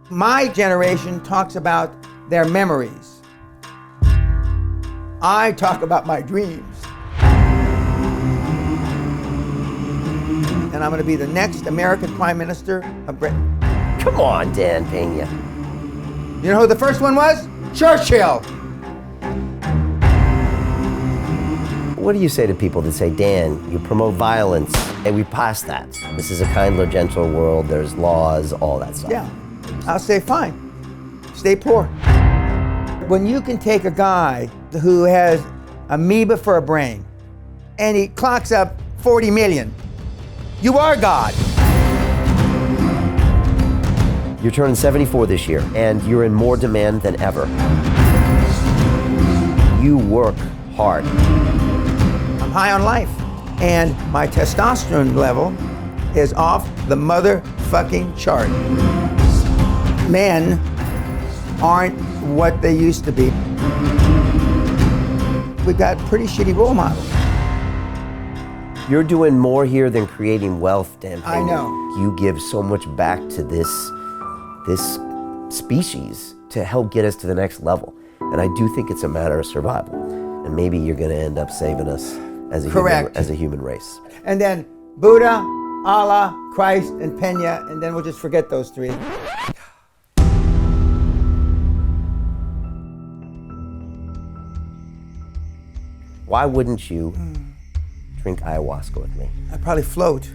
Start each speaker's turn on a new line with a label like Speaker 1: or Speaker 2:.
Speaker 1: My generation talks about their memories. I talk about my dreams. And I'm going to be the next American Prime Minister of Britain.
Speaker 2: Come on, Dan Peña.
Speaker 1: You know who the first one was? Churchill.
Speaker 2: What do you say to people that say, Dan, you promote violence, and we pass that? This is a kinder, gentler world, there's laws, all that stuff.
Speaker 1: Yeah, I'll say fine, stay poor. When you can take a guy who has amoeba for a brain, and he clocks up 40 million, you are God.
Speaker 2: You're turning 74 this year, and you're in more demand than ever. You work hard.
Speaker 1: I'm high on life, and my testosterone level is off the motherfucking chart. Men aren't what they used to be. We've got pretty shitty role models.
Speaker 2: You're doing more here than creating wealth, Dan Peña.
Speaker 1: I know.
Speaker 2: You give so much back to this species to help get us to the next level. And I do think it's a matter of survival. And maybe you're going to end up saving us as a human race.
Speaker 1: And then Buddha, Allah, Christ, and Peña, and then we'll just forget those three.
Speaker 2: Why wouldn't you drink ayahuasca with me?
Speaker 1: I'd probably float.